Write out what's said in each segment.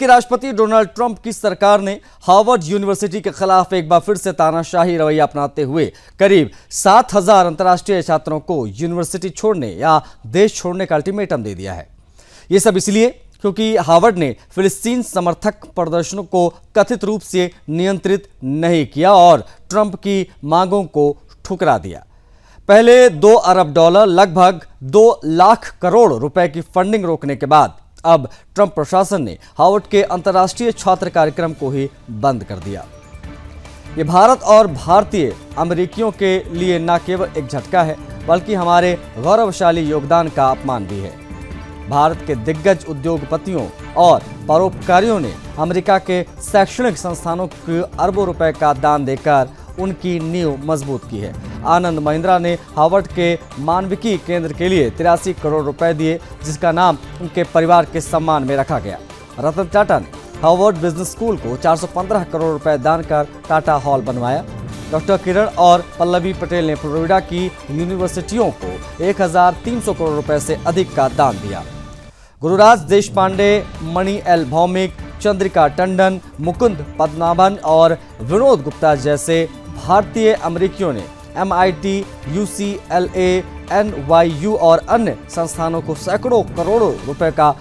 अमेरिकी राष्ट्रपति Donald Trump की सरकार ने हार्वर्ड यूनिवर्सिटी के खिलाफ एक बार फिर से तानाशाही रवैया अपनाते हुए करीब 7,000 अंतर्राष्ट्रीय छात्रों को यूनिवर्सिटी छोड़ने या देश छोड़ने का अल्टीमेटम दे दिया है। ये सब इसलिए क्योंकि हार्वर्ड ने फिलिस्तीन समर्थक प्रदर्शनों को कथित रूप से नियंत्रित नहीं किया और ट्रंप की मांगों को ठुकरा दिया। पहले $2 अरब लगभग 2 लाख करोड़ रुपए की फंडिंग रोकने के बाद अब ट्रंप प्रशासन ने हार्वर्ड के अंतर्राष्ट्रीय छात्र कार्यक्रम को ही बंद कर दिया। ये भारत और भारतीय अमेरिकियों के लिए न केवल एक झटका है बल्कि हमारे गौरवशाली योगदान का अपमान भी है। भारत के दिग्गज उद्योगपतियों और परोपकारियों ने अमेरिका के शैक्षणिक संस्थानों को अरबों रुपए का दान देकर उनकी नींव मजबूत की है। आनंद महिंद्रा ने हार्वर्ड के मानविकी केंद्र के लिए 83 करोड़ रुपए दिए, जिसका नाम उनके परिवार के सम्मान में रखा गया। रतन टाटा ने हार्वर्ड बिजनेस स्कूल को 415 करोड़ रुपए दान कर टाटा हॉल बनवाया। डॉक्टर किरण और पल्लवी पटेल ने फ्लोरिडा की यूनिवर्सिटियों को 1,300 करोड़ रुपए से अधिक का दान दिया। गुरुराज देशपांडे, मणि एल भौमिक, चंद्रिका टंडन, मुकुंद पद्मनाभन और विनोद गुप्ता जैसे भारतीय अमेरिकियों ने MIT, UCLA, NYU और अन्य संस्थानों को सैकड़ों करोड़ों रुपए का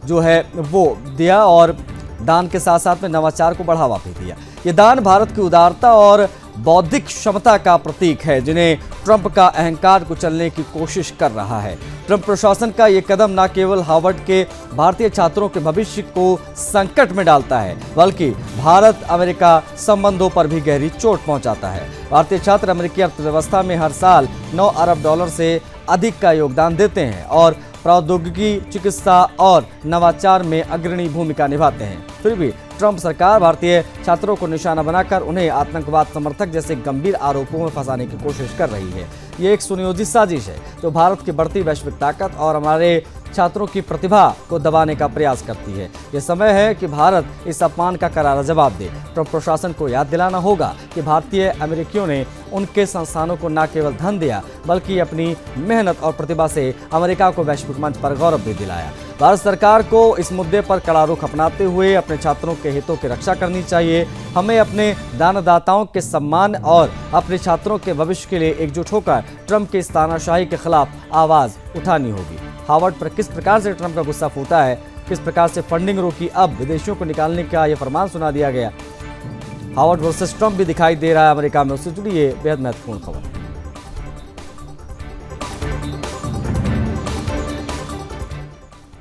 जो है वो दिया और दान के साथ साथ में नवाचार को बढ़ावा भी दिया। ये दान भारत की उदारता और बौद्धिक क्षमता का प्रतीक है, जिन्हें ट्रंप का अहंकार कुचलने की कोशिश कर रहा है। ट्रंप प्रशासन का ये कदम न केवल हार्वर्ड के भारतीय छात्रों के भविष्य को संकट में डालता है बल्कि भारत अमेरिका संबंधों पर भी गहरी चोट पहुंचाता है। भारतीय छात्र अमेरिकी अर्थव्यवस्था में हर साल $9 अरब से अधिक का योगदान देते हैं और प्रौद्योगिकी, चिकित्सा और नवाचार में अग्रणी भूमिका निभाते हैं। फिर भी ट्रंप सरकार भारतीय छात्रों को निशाना बनाकर उन्हें आतंकवाद समर्थक जैसे गंभीर आरोपों में फंसाने की कोशिश कर रही है। ये एक सुनियोजित साजिश है जो भारत की बढ़ती वैश्विक ताकत और हमारे छात्रों की प्रतिभा को दबाने का प्रयास करती है। ये समय है कि भारत इस अपमान का करारा जवाब दे। ट्रंप प्रशासन को याद दिलाना होगा कि भारतीय अमेरिकियों ने उनके संस्थानों को न केवल धन दिया बल्कि अपनी मेहनत और प्रतिभा से अमेरिका को वैश्विक मंच पर गौरव भी दिलाया। भारत सरकार को इस मुद्दे पर कड़ा रुख अपनाते हुए अपने छात्रों के हितों की रक्षा करनी चाहिए। हमें अपने दानदाताओं के सम्मान और अपने छात्रों के भविष्य के लिए एकजुट होकर ट्रंप की इस तानाशाही के खिलाफ आवाज उठानी होगी। हार्वर्ड पर किस प्रकार से ट्रंप का गुस्सा फूटा है, किस प्रकार से फंडिंग रोकी, अब विदेशियों को निकालने का यह फरमान सुना दिया गया। हार्वर्ड वर्सेस ट्रंप भी दिखाई दे रहा है अमेरिका में, उससे जुड़ी ये बेहद महत्वपूर्ण खबर।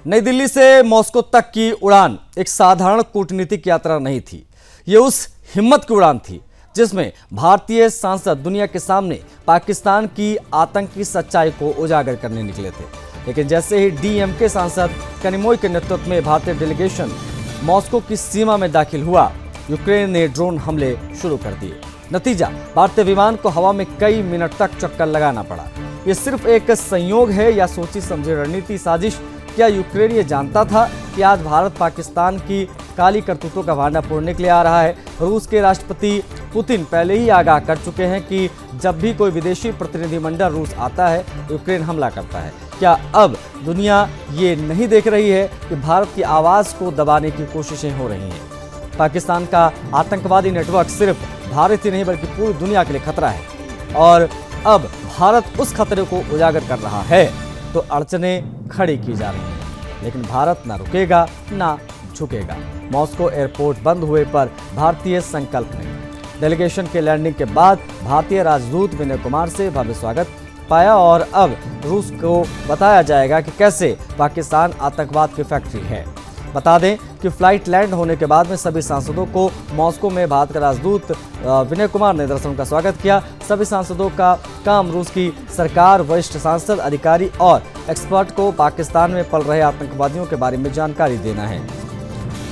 नई दिल्ली से मॉस्को तक की उड़ान एक साधारण कूटनीतिक यात्रा नहीं थी। ये उस हिम्मत की उड़ान थी जिसमें भारतीय सांसद दुनिया के सामने पाकिस्तान की आतंकी सच्चाई को उजागर करने निकले थे। लेकिन जैसे ही DMK सांसद कनिमोई के नेतृत्व में भारतीय डेलीगेशन मॉस्को की सीमा में दाखिल हुआ, यूक्रेन ने ड्रोन हमले शुरू कर दिए। नतीजा, भारतीय विमान को हवा में कई मिनट तक चक्कर लगाना पड़ा। ये सिर्फ एक संयोग है या सोची समझी रणनीति साजिश? क्या यूक्रेन ये जानता था कि आज भारत पाकिस्तान की काली करतूतों का भांडा फोड़ने के लिए आ रहा है? रूस के राष्ट्रपति पुतिन पहले ही आगाह कर चुके हैं कि जब भी कोई विदेशी प्रतिनिधिमंडल रूस आता है, यूक्रेन हमला करता है। क्या अब दुनिया ये नहीं देख रही है कि भारत की आवाज़ को दबाने की कोशिशें हो रही हैं? पाकिस्तान का आतंकवादी नेटवर्क सिर्फ भारत ही नहीं बल्कि पूरी दुनिया के लिए खतरा है और अब भारत उस खतरे को उजागर कर रहा है तो अड़चनें खड़ी की जा रही हैं। लेकिन भारत ना रुकेगा ना झुकेगा। मॉस्को एयरपोर्ट बंद हुए पर भारतीय संकल्प नहीं। डेलीगेशन के लैंडिंग के बाद भारतीय राजदूत विनय कुमार से भव्य स्वागत पाया और अब रूस को बताया जाएगा कि कैसे पाकिस्तान आतंकवाद की फैक्ट्री है। बता दें कि फ्लाइट लैंड होने के बाद में सभी सांसदों को मॉस्को में भारत के राजदूत विनय कुमार ने दरअसल उनका स्वागत किया। सभी सांसदों का काम रूस की सरकार, वरिष्ठ सांसद, अधिकारी और एक्सपर्ट को पाकिस्तान में पल रहे आतंकवादियों के बारे में जानकारी देना है।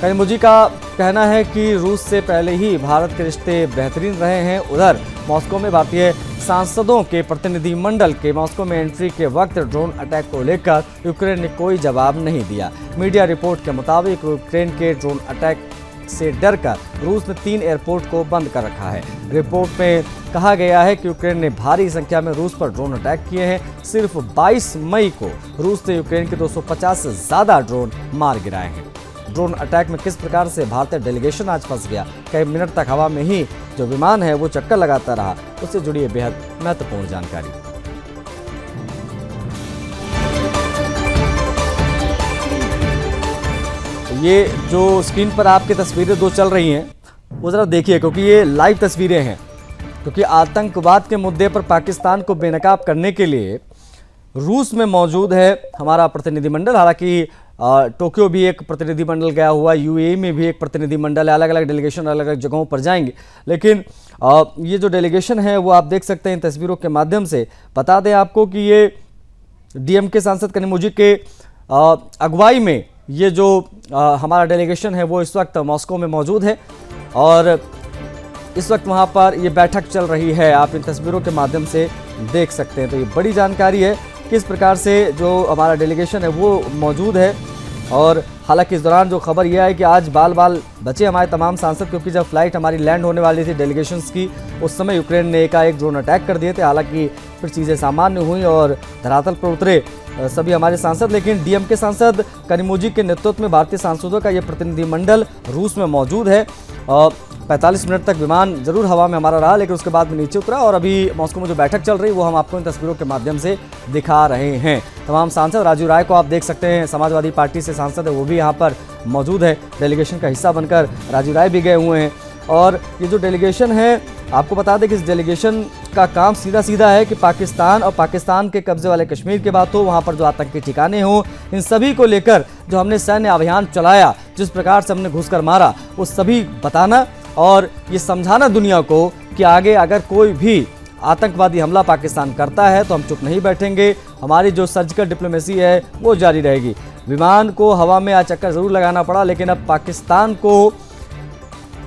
कनिमोजी का कहना है कि रूस से पहले ही भारत के रिश्ते बेहतरीन रहे हैं। उधर मॉस्को में भारतीय सांसदों के प्रतिनिधिमंडल के मॉस्को में एंट्री के वक्त ड्रोन अटैक को लेकर यूक्रेन ने कोई जवाब नहीं दिया। मीडिया रिपोर्ट के मुताबिक यूक्रेन के ड्रोन अटैक से डरकर रूस ने 3 एयरपोर्ट को बंद कर रखा है। रिपोर्ट में कहा गया है कि यूक्रेन ने भारी संख्या में रूस पर ड्रोन अटैक किए हैं। सिर्फ 22 मई को रूस ने यूक्रेन के 250 से ज़्यादा ड्रोन मार गिराए हैं। ड्रोन अटैक में किस प्रकार से भारतीय डेलीगेशन आज फंस गया, कई मिनट तक हवा में ही जो विमान है वो चक्कर लगाता रहा, उससे जुड़ी है बेहद महत्वपूर्ण जानकारी। ये जो स्क्रीन पर आपकी तस्वीरें दो चल रही हैं वो ज़रा देखिए, क्योंकि ये लाइव तस्वीरें हैं। क्योंकि आतंकवाद के मुद्दे पर पाकिस्तान को बेनकाब करने के लिए रूस में मौजूद है हमारा प्रतिनिधिमंडल। हालांकि टोक्यो भी एक प्रतिनिधिमंडल गया हुआ, यूएई में भी एक प्रतिनिधिमंडल है, अलग अलग डेलीगेशन अलग अलग जगहों पर जाएंगे। लेकिन ये जो डेलीगेशन है वो आप देख सकते हैं इन तस्वीरों के माध्यम से। बता दें आपको कि ये डीएमके सांसद कनिमोझी के अगुवाई में ये जो हमारा डेलीगेशन है वो इस वक्त मॉस्को में मौजूद है और इस वक्त वहाँ पर ये बैठक चल रही है, आप इन तस्वीरों के माध्यम से देख सकते हैं। तो ये बड़ी जानकारी है किस प्रकार से जो हमारा डेलीगेशन है वो मौजूद है। और हालांकि इस दौरान जो खबर यह है कि आज बाल बाल बचे हमारे तमाम सांसद, क्योंकि जब फ्लाइट हमारी लैंड होने वाली थी डेलीगेशंस की, उस समय यूक्रेन ने एकाएक ड्रोन अटैक कर दिए थे। हालांकि फिर चीज़ें सामान्य हुई और धरातल पर उतरे सभी हमारे सांसद। लेकिन डीएमके सांसद कनिमोझी के नेतृत्व में भारतीय सांसदों का ये प्रतिनिधिमंडल रूस में मौजूद है। 45 मिनट तक विमान जरूर हवा में हमारा रहा, लेकिन उसके बाद में नीचे उतरा और अभी मॉस्को में जो बैठक चल रही है वो हम आपको इन तस्वीरों के माध्यम से दिखा रहे हैं। तमाम सांसद, राजू राय को आप देख सकते हैं, समाजवादी पार्टी से सांसद है, वो भी यहाँ पर मौजूद है। डेलीगेशन का हिस्सा बनकर राजू राय भी गए हुए हैं। और ये जो डेलीगेशन है, आपको बता दें कि इस डेलीगेशन का काम सीधा सीधा है कि पाकिस्तान और पाकिस्तान के कब्जे वाले कश्मीर की बात हो, वहाँ पर जो आतंकी ठिकाने हों, इन सभी को लेकर जो हमने सैन्य अभियान चलाया, जिस प्रकार से हमने घुसकर मारा, वो सभी बताना और ये समझाना दुनिया को कि आगे अगर कोई भी आतंकवादी हमला पाकिस्तान करता है तो हम चुप नहीं बैठेंगे। हमारी जो सर्जिकल डिप्लोमेसी है वो जारी रहेगी। विमान को हवा में आज चक्कर जरूर लगाना पड़ा, लेकिन अब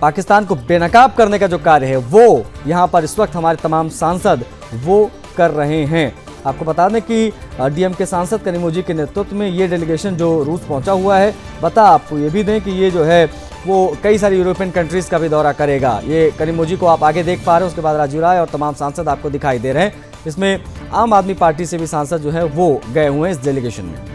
पाकिस्तान को बेनकाब करने का जो कार्य है वो यहाँ पर इस वक्त हमारे तमाम सांसद वो कर रहे हैं। आपको बता दें कि डीएमके सांसद कनिमोझी के नेतृत्व में ये डेलीगेशन जो रूस पहुंचा हुआ है, बता आपको ये भी दें कि ये जो है वो कई सारी यूरोपियन कंट्रीज़ का भी दौरा करेगा। ये कनिमोझी को आप आगे देख पा रहे हैं, उसके बाद राजू राय और तमाम सांसद आपको दिखाई दे रहे हैं। इसमें आम आदमी पार्टी से भी सांसद जो है वो गए हुए हैं इस डेलीगेशन में।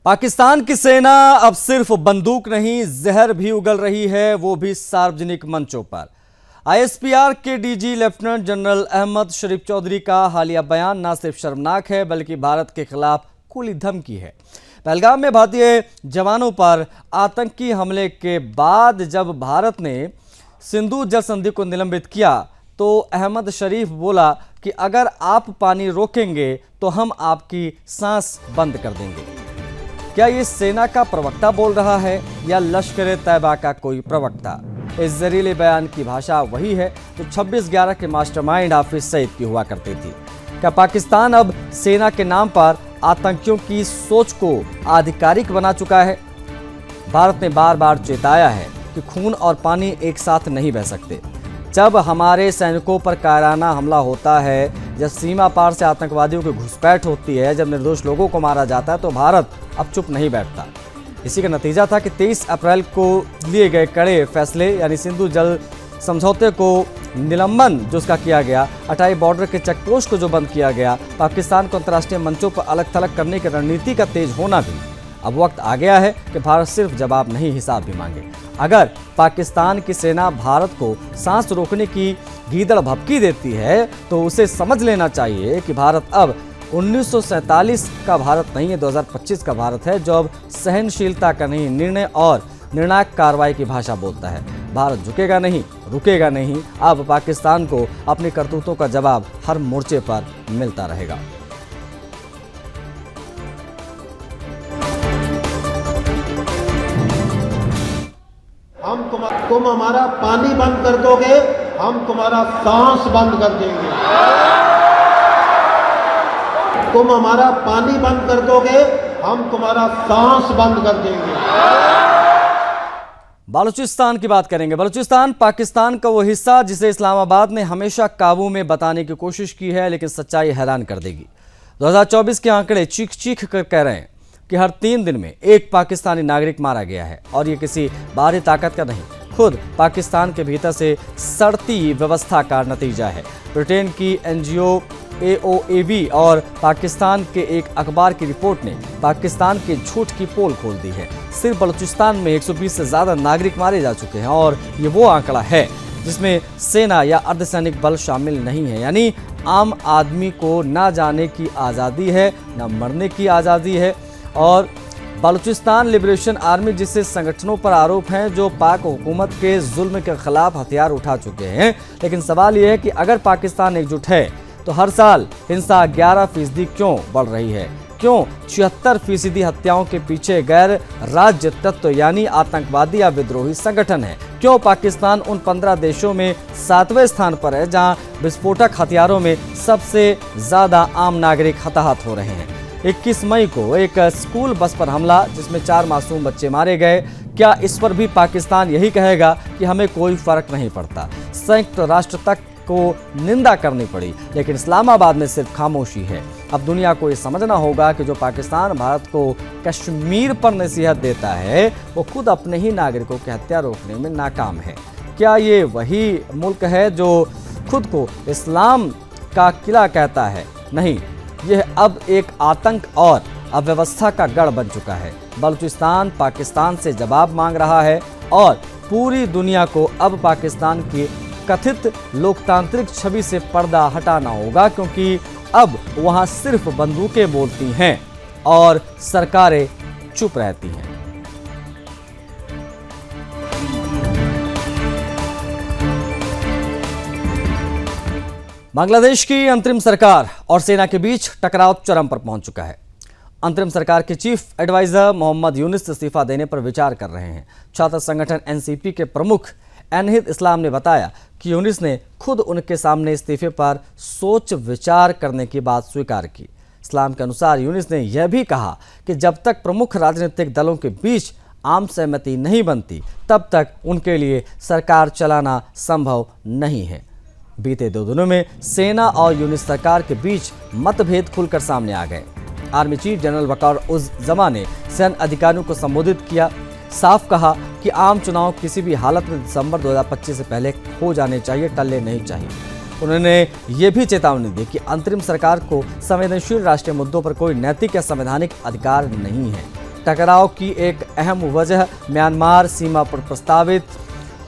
पाकिस्तान की सेना अब सिर्फ बंदूक नहीं, जहर भी उगल रही है, वो भी सार्वजनिक मंचों पर। आईएसपीआर के डीजी लेफ्टिनेंट जनरल अहमद शरीफ चौधरी का हालिया बयान न सिर्फ शर्मनाक है बल्कि भारत के खिलाफ खुली धमकी है। पहलगाम में भारतीय जवानों पर आतंकी हमले के बाद जब भारत ने सिंधु जल संधि को निलंबित किया तो अहमद शरीफ बोला कि अगर आप पानी रोकेंगे तो हम आपकी सांस बंद कर देंगे। क्या ये सेना का प्रवक्ता बोल रहा है या लश्कर तैयबा का कोई प्रवक्ता? इस जहरीले बयान की भाषा वही है जो 26/11 के मास्टरमाइंड हाफिज सईद की हुआ करती थी। क्या पाकिस्तान अब सेना के नाम पर आतंकियों की सोच को आधिकारिक बना चुका है? भारत ने बार बार चेताया है कि खून और पानी एक साथ नहीं बह सकते। जब हमारे सैनिकों पर कायराना हमला होता है, जब सीमा पार से आतंकवादियों की घुसपैठ होती है, जब निर्दोष लोगों को मारा जाता है, तो भारत अब चुप नहीं बैठता। इसी का नतीजा था कि 23 अप्रैल को लिए गए कड़े फैसले, यानी सिंधु जल समझौते को निलंबन जो उसका किया गया, अटाई बॉर्डर के चेकपोस्ट को जो बंद किया गया, पाकिस्तान को अंतर्राष्ट्रीय मंचों पर अलग थलग करने की रणनीति का तेज होना भी। अब वक्त आ गया है कि भारत सिर्फ जवाब नहीं, हिसाब भी मांगे। अगर पाकिस्तान की सेना भारत को सांस रोकने की गीदड़ भभकी देती है तो उसे समझ लेना चाहिए कि भारत अब 1947 का भारत नहीं है, 2025 का भारत है, जो अब सहनशीलता का नहीं, निर्णय और निर्णायक कार्रवाई की भाषा बोलता है। भारत झुकेगा नहीं, रुकेगा नहीं। अब पाकिस्तान को अपनी करतूतों का जवाब हर मोर्चे पर मिलता रहेगा। तुम हमारा पानी बंद कर दोगे, हम तुम्हारा सांस बंद कर देंगे। तुम हमारा पानी बंद कर दोगे, हम तुम्हारा सांस बंद कर देंगे। बलूचिस्तान की बात करेंगे। बलूचिस्तान पाकिस्तान का वो हिस्सा जिसे इस्लामाबाद ने हमेशा काबू में बताने की कोशिश की है, लेकिन सच्चाई हैरान कर देगी। 2024 के आंकड़े चीख चीख कर कह रहे हैं कि हर 3 दिन में एक पाकिस्तानी नागरिक मारा गया है, और ये किसी बाहरी ताकत का नहीं, खुद पाकिस्तान के भीतर से सड़ती व्यवस्था का नतीजा है। ब्रिटेन की एनजीओ AOAB और पाकिस्तान के एक अखबार की रिपोर्ट ने पाकिस्तान के झूठ की पोल खोल दी है। सिर्फ बलूचिस्तान में 120 से ज़्यादा नागरिक मारे जा चुके हैं और ये वो आंकड़ा है जिसमें सेना या अर्धसैनिक बल शामिल नहीं है। यानी आम आदमी को ना जाने की आज़ादी है, ना मरने की आज़ादी है। और बलूचिस्तान लिबरेशन आर्मी जिससे संगठनों पर आरोप हैं जो पाक हुकूमत के जुल्म के खिलाफ हथियार उठा चुके हैं, लेकिन सवाल यह है कि अगर पाकिस्तान एकजुट है तो हर साल हिंसा 11% क्यों बढ़ रही है? क्यों 76% हत्याओं के पीछे गैर राज्य तत्व यानी आतंकवादी या विद्रोही संगठन है? क्यों पाकिस्तान उन 15 देशों में 7वें स्थान पर है जहां विस्फोटक हथियारों में सबसे ज्यादा आम नागरिक हताहत हो रहे हैं? 21 मई को एक स्कूल बस पर हमला जिसमें 4 मासूम बच्चे मारे गए, क्या इस पर भी पाकिस्तान यही कहेगा कि हमें कोई फर्क नहीं पड़ता? संयुक्त राष्ट्र तक को निंदा करनी पड़ी, लेकिन इस्लामाबाद में सिर्फ खामोशी है। अब दुनिया को ये समझना होगा कि जो पाकिस्तान भारत को कश्मीर पर नसीहत देता है वो खुद अपने ही नागरिकों की हत्या रोकने में नाकाम है। क्या ये वही मुल्क है जो खुद को इस्लाम का किला कहता है? नहीं, यह अब एक आतंक और अव्यवस्था का गढ़ बन चुका है। बलूचिस्तान पाकिस्तान से जवाब मांग रहा है और पूरी दुनिया को अब पाकिस्तान की कथित लोकतांत्रिक छवि से पर्दा हटाना होगा, क्योंकि अब वहां सिर्फ बंदूकें बोलती हैं और सरकारें चुप रहती हैं। बांग्लादेश की अंतरिम सरकार और सेना के बीच टकराव चरम पर पहुंच चुका है। अंतरिम सरकार के चीफ एडवाइजर मोहम्मद यूनिस इस्तीफा देने पर विचार कर रहे हैं। छात्र संगठन एनसीपी के प्रमुख एनहिद इस्लाम ने बताया कि यूनिस ने खुद उनके सामने इस्तीफे पर सोच विचार करने की बात स्वीकार की। इस्लाम के अनुसार यूनिस ने यह भी कहा कि जब तक प्रमुख राजनीतिक दलों के बीच आम सहमति नहीं बनती तब तक उनके लिए सरकार चलाना संभव नहीं है। बीते 2 दिनों में सेना और यूनिस सरकार के बीच मतभेद खुलकर सामने आ गए। आर्मी चीफ जनरल वकार उज जमा ने सैन्य अधिकारियों को संबोधित किया, साफ कहा कि आम चुनाव किसी भी हालत में दिसंबर 2025 से पहले हो जाने चाहिए, टलने नहीं चाहिए। उन्होंने ये भी चेतावनी दी कि अंतरिम सरकार को संवेदनशील राष्ट्रीय मुद्दों पर कोई नैतिक या संवैधानिक अधिकार नहीं है। टकराव की एक अहम वजह म्यांमार सीमा पर प्रस्तावित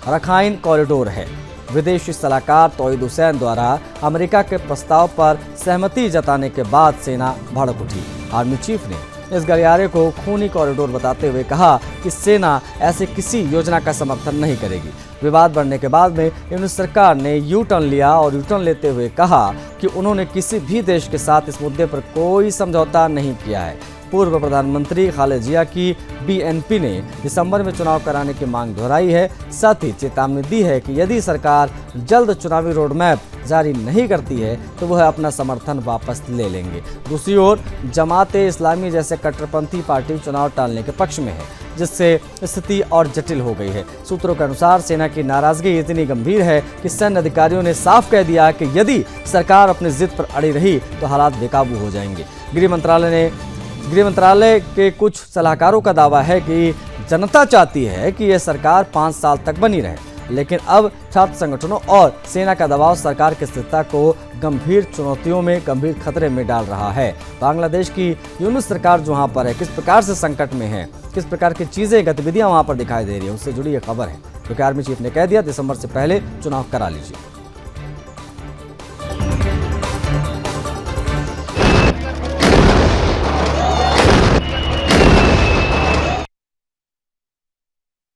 रखाइन कॉरिडोर है। विदेशी सलाहकार तौहीद हुसैन द्वारा अमेरिका के प्रस्ताव पर सहमति जताने के बाद सेना भड़क उठी। आर्मी चीफ ने इस गलियारे को खूनी कॉरिडोर बताते हुए कहा कि सेना ऐसे किसी योजना का समर्थन नहीं करेगी। विवाद बढ़ने के बाद में यूनिस सरकार ने यू टर्न लिया और यू टर्न लेते हुए कहा कि उन्होंने किसी भी देश के साथ इस मुद्दे पर कोई समझौता नहीं किया है। पूर्व प्रधानमंत्री खालिदा जिया की बीएनपी ने दिसंबर में चुनाव कराने की मांग दोहराई है। साथ ही चेतावनी दी है कि यदि सरकार जल्द चुनावी रोड मैप जारी नहीं करती है तो वह अपना समर्थन वापस ले लेंगे। दूसरी ओर जमाते इस्लामी जैसे कट्टरपंथी पार्टी चुनाव टालने के पक्ष में है, जिससे स्थिति और जटिल हो गई है। सूत्रों के अनुसार सेना की नाराजगी इतनी गंभीर है कि सैन्य अधिकारियों ने साफ कह दिया कि यदि सरकार अपनी जिद पर अड़ी रही तो हालात बेकाबू हो जाएंगे। गृह मंत्रालय के कुछ सलाहकारों का दावा है कि जनता चाहती है कि यह सरकार 5 साल तक बनी रहे, लेकिन अब छात्र संगठनों और सेना का दबाव सरकार की स्थिरता को गंभीर चुनौतियों में, गंभीर खतरे में डाल रहा है। बांग्लादेश की यूनिस सरकार जो वहाँ पर है, किस प्रकार से संकट में है, किस प्रकार की चीज़ें, गतिविधियाँ वहाँ पर दिखाई दे रही है, उससे जुड़ी ये खबर है, क्योंकि आर्मी चीफ ने कह दिया दिसंबर से पहले चुनाव करा लीजिए।